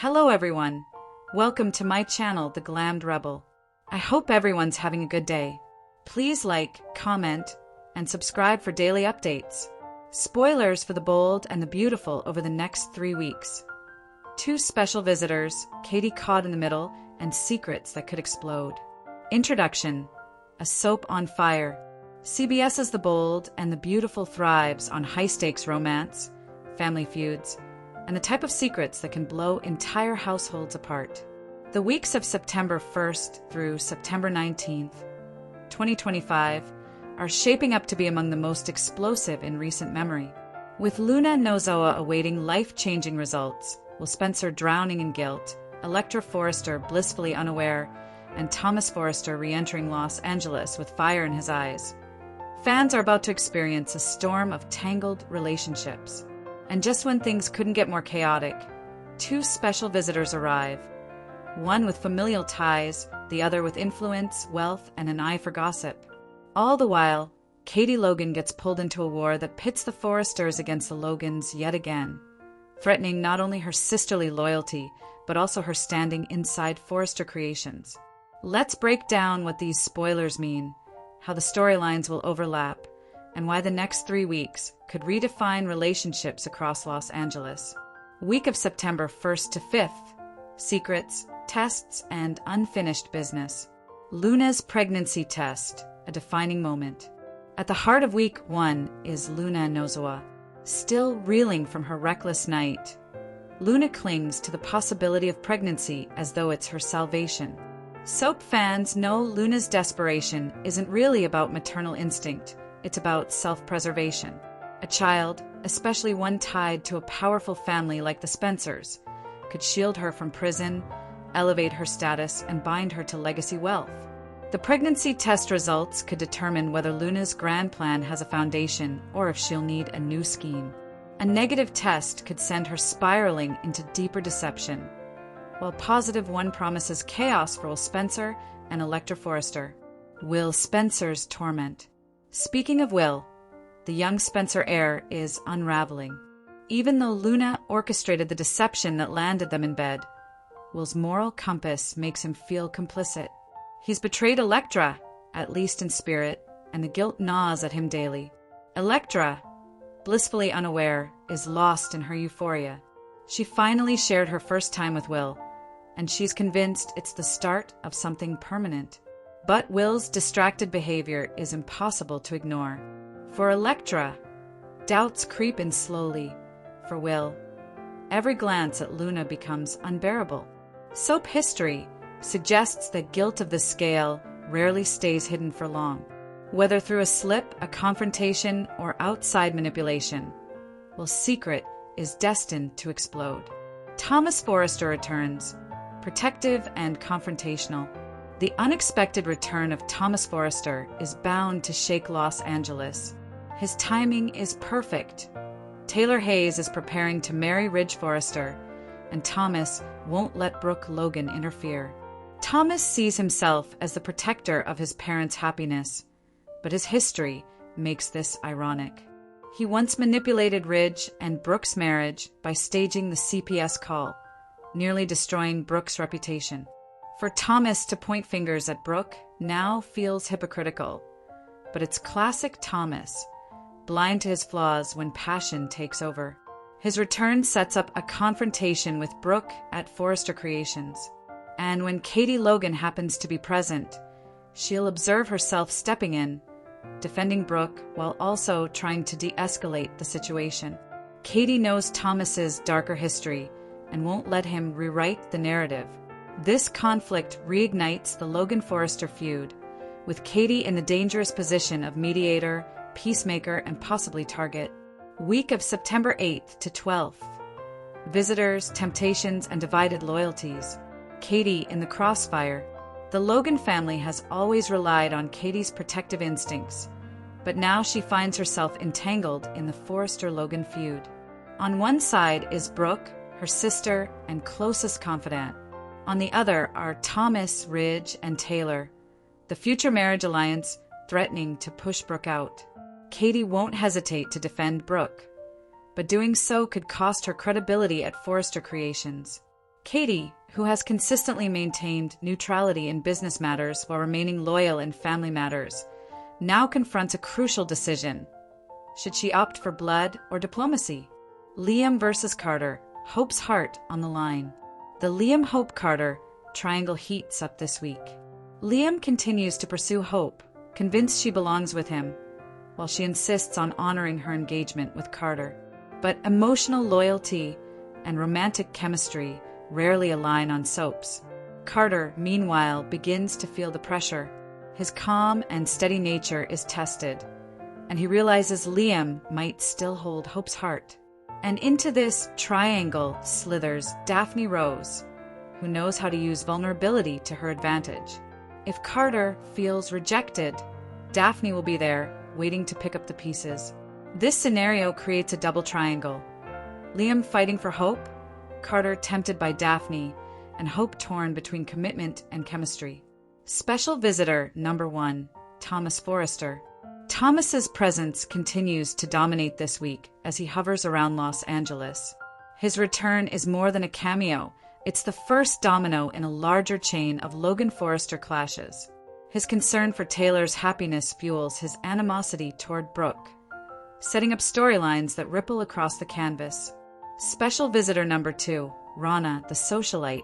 Hello everyone, welcome to my channel, The Glammed Rebel. I hope everyone's having a good day. Please like, comment, and subscribe for daily updates. Spoilers for the bold and the beautiful over the next 3 weeks. 2 special visitors, Katie caught in the middle, and secrets that could explode. Introduction: a soap on fire. CBS's The Bold and the Beautiful thrives on high-stakes romance, family feuds, and the type of secrets that can blow entire households apart. The weeks of September 1st through September 19th, 2025, are shaping up to be among the most explosive in recent memory. With Luna and Nozoa awaiting life-changing results, will Spencer drowning in guilt, Electra Forrester blissfully unaware, and Thomas Forrester re-entering Los Angeles with fire in his eyes. Fans are about to experience a storm of tangled relationships. And just when things couldn't get more chaotic, 2 special visitors arrive. One with familial ties, the other with influence, wealth, and an eye for gossip. All the while, Katie Logan gets pulled into a war that pits the Forresters against the Logans yet again, threatening not only her sisterly loyalty, but also her standing inside Forrester Creations. Let's break down what these spoilers mean, how the storylines will overlap, and why the next 3 weeks could redefine relationships across Los Angeles. Week of September 1st to 5th, secrets, tests, and unfinished business. Luna's pregnancy test, a defining moment. At the heart of week 1 is Luna and Nozoa, still reeling from her reckless night. Luna clings to the possibility of pregnancy as though it's her salvation. Soap fans know Luna's desperation isn't really about maternal instinct. It's about self-preservation. A child, especially one tied to a powerful family like the Spencers, could shield her from prison, elevate her status, and bind her to legacy wealth. The pregnancy test results could determine whether Luna's grand plan has a foundation or if she'll need a new scheme. A negative test could send her spiraling into deeper deception, while positive one promises chaos for Will Spencer and Electra Forrester. Will Spencer's torment. Speaking of Will, the young Spencer heir is unraveling. Even though Luna orchestrated the deception that landed them in bed, Will's moral compass makes him feel complicit. He's betrayed Electra, at least in spirit, and the guilt gnaws at him daily. Electra, blissfully unaware, is lost in her euphoria. She finally shared her first time with Will, and she's convinced it's the start of something permanent. But Will's distracted behavior is impossible to ignore. For Electra, doubts creep in slowly. For Will, every glance at Luna becomes unbearable. Soap history suggests that guilt of this scale rarely stays hidden for long. Whether through a slip, a confrontation, or outside manipulation, Will's secret is destined to explode. Thomas Forrester returns, protective and confrontational. The unexpected return of Thomas Forrester is bound to shake Los Angeles. His timing is perfect. Taylor Hayes is preparing to marry Ridge Forrester, and Thomas won't let Brooke Logan interfere. Thomas sees himself as the protector of his parents' happiness, but his history makes this ironic. He once manipulated Ridge and Brooke's marriage by staging the CPS call, nearly destroying Brooke's reputation. For Thomas to point fingers at Brooke now feels hypocritical, but it's classic Thomas, blind to his flaws when passion takes over. His return sets up a confrontation with Brooke at Forrester Creations, and when Katie Logan happens to be present, she'll observe herself stepping in, defending Brooke while also trying to de-escalate the situation. Katie knows Thomas's darker history and won't let him rewrite the narrative. This conflict reignites the Logan-Forrester feud, with Katie in the dangerous position of mediator, peacemaker, and possibly target. Week of September 8th to 12th. Visitors, temptations, and divided loyalties. Katie in the crossfire. The Logan family has always relied on Katie's protective instincts, but now she finds herself entangled in the Forrester-Logan feud. On one side is Brooke, her sister and closest confidant. On the other are Thomas, Ridge, and Taylor, the future marriage alliance threatening to push Brooke out. Katie won't hesitate to defend Brooke, but doing so could cost her credibility at Forrester Creations. Katie, who has consistently maintained neutrality in business matters while remaining loyal in family matters, now confronts a crucial decision. Should she opt for blood or diplomacy? Liam versus Carter, Hope's heart on the line. The Liam-Hope-Carter triangle heats up this week. Liam continues to pursue Hope, convinced she belongs with him, while she insists on honoring her engagement with Carter. But emotional loyalty and romantic chemistry rarely align on soaps. Carter, meanwhile, begins to feel the pressure. His calm and steady nature is tested, and he realizes Liam might still hold Hope's heart. And into this triangle slithers Daphne Rose, who knows how to use vulnerability to her advantage. If Carter feels rejected, Daphne will be there, waiting to pick up the pieces. This scenario creates a double triangle. Liam fighting for Hope, Carter tempted by Daphne, and Hope torn between commitment and chemistry. Special visitor number 1, Thomas Forrester. Thomas's presence continues to dominate this week as he hovers around Los Angeles. His return is more than a cameo. It's the first domino in a larger chain of Logan-Forrester clashes. His concern for Taylor's happiness fuels his animosity toward Brooke, setting up storylines that ripple across the canvas. Special visitor number 2, Rana, the socialite.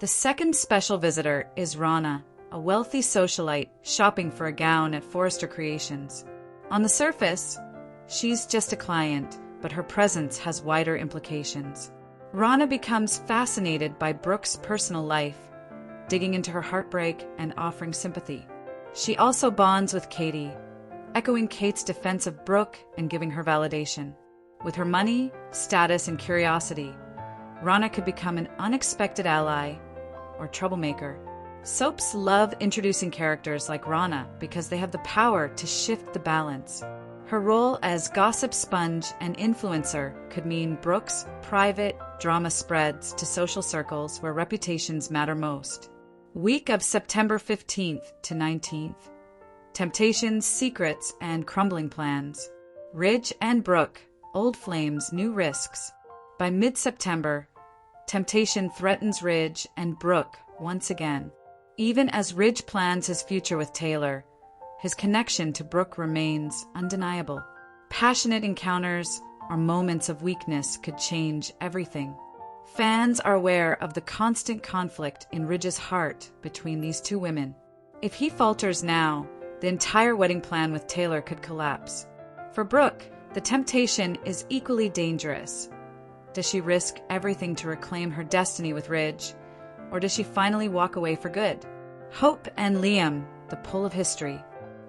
The second special visitor is Rana, a wealthy socialite shopping for a gown at Forrester Creations. On the surface, she's just a client, but her presence has wider implications. Rana becomes fascinated by Brooke's personal life, digging into her heartbreak and offering sympathy. She also bonds with Katie, echoing Kate's defense of Brooke and giving her validation. With her money, status, and curiosity, Rana could become an unexpected ally or troublemaker. Soaps love introducing characters like Rana because they have the power to shift the balance. Her role as gossip sponge and influencer could mean Brooke's private drama spreads to social circles where reputations matter most. Week of September 15th to 19th. Temptations, secrets, and crumbling plans. Ridge and Brooke, old flames, new risks. By mid-September, temptation threatens Ridge and Brooke once again. Even as Ridge plans his future with Taylor, his connection to Brooke remains undeniable. Passionate encounters or moments of weakness could change everything. Fans are aware of the constant conflict in Ridge's heart between these two women. If he falters now, the entire wedding plan with Taylor could collapse. For Brooke, the temptation is equally dangerous. Does she risk everything to reclaim her destiny with Ridge, or does she finally walk away for good? Hope and Liam, the pull of history.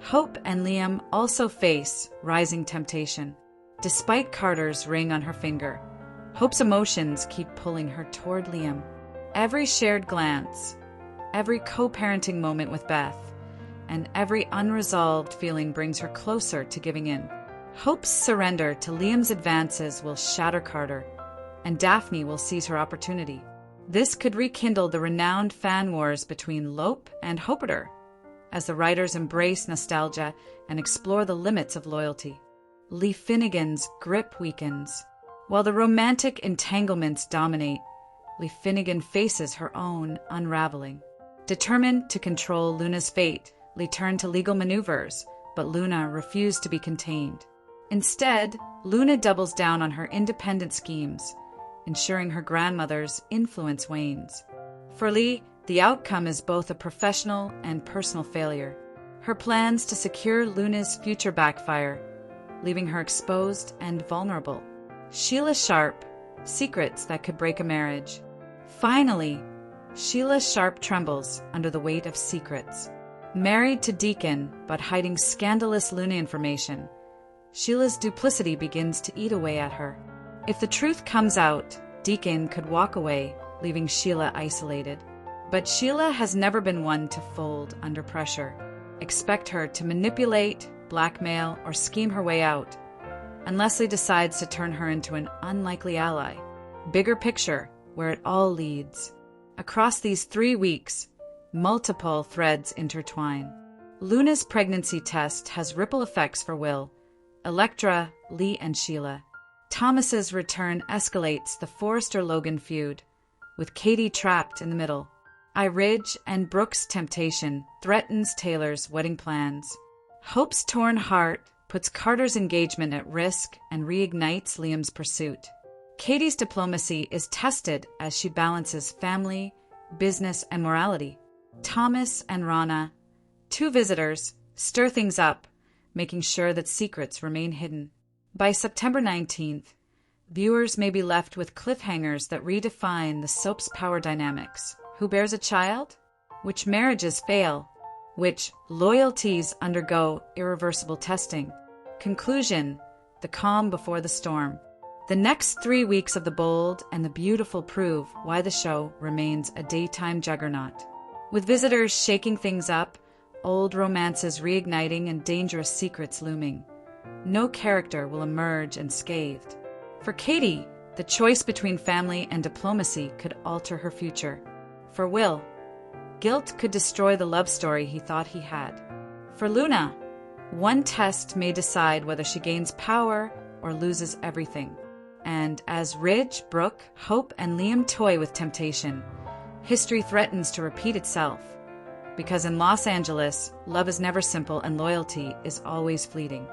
Hope and Liam also face rising temptation. Despite Carter's ring on her finger, Hope's emotions keep pulling her toward Liam. Every shared glance, every co-parenting moment with Beth, and every unresolved feeling brings her closer to giving in. Hope's surrender to Liam's advances will shatter Carter, and Daphne will seize her opportunity. This could rekindle the renowned fan wars between Lope and Hopeter, as the writers embrace nostalgia and explore the limits of loyalty. Lee Finnegan's grip weakens. While the romantic entanglements dominate, Lee Finnegan faces her own unraveling. Determined to control Luna's fate, Lee turned to legal maneuvers, but Luna refused to be contained. Instead, Luna doubles down on her independent schemes, ensuring her grandmother's influence wanes. For Lee, the outcome is both a professional and personal failure. Her plans to secure Luna's future backfire, leaving her exposed and vulnerable. Sheila Sharp, secrets that could break a marriage. Finally, Sheila Sharp trembles under the weight of secrets. Married to Deacon, but hiding scandalous Luna information, Sheila's duplicity begins to eat away at her. If the truth comes out, Deacon could walk away, leaving Sheila isolated. But Sheila has never been one to fold under pressure. Expect her to manipulate, blackmail, or scheme her way out, and Leslie decides to turn her into an unlikely ally. Bigger picture, where it all leads. Across these 3 weeks, multiple threads intertwine. Luna's pregnancy test has ripple effects for Will, Electra, Lee, and Sheila. Thomas's return escalates the Forrester-Logan feud, with Katie trapped in the middle. Ridge and Brooke's temptation threatens Taylor's wedding plans. Hope's torn heart puts Carter's engagement at risk and reignites Liam's pursuit. Katie's diplomacy is tested as she balances family, business, and morality. Thomas and Rana, two visitors, stir things up, making sure that secrets remain hidden. By September 19th, viewers may be left with cliffhangers that redefine the soap's power dynamics. Who bears a child? Which marriages fail? Which loyalties undergo irreversible testing? Conclusion: the calm before the storm. The next 3 weeks of The Bold and the Beautiful prove why the show remains a daytime juggernaut. With visitors shaking things up, old romances reigniting, and dangerous secrets looming, no character will emerge unscathed. For Katie, the choice between family and diplomacy could alter her future. For Will, guilt could destroy the love story he thought he had. For Luna, one test may decide whether she gains power or loses everything. And as Ridge, Brooke, Hope, and Liam toy with temptation, history threatens to repeat itself. Because in Los Angeles, love is never simple and loyalty is always fleeting.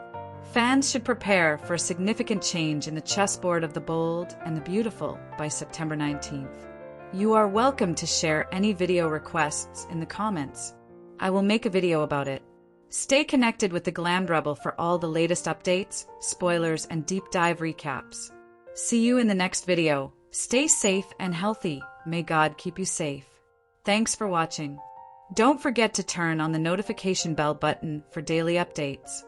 Fans should prepare for a significant change in the chessboard of The Bold and the Beautiful by September 19th. You are welcome to share any video requests in the comments. I will make a video about it. Stay connected with the Glammed Rebel for all the latest updates, spoilers, and deep dive recaps. See you in the next video. Stay safe and healthy. May God keep you safe. Thanks for watching. Don't forget to turn on the notification bell button for daily updates.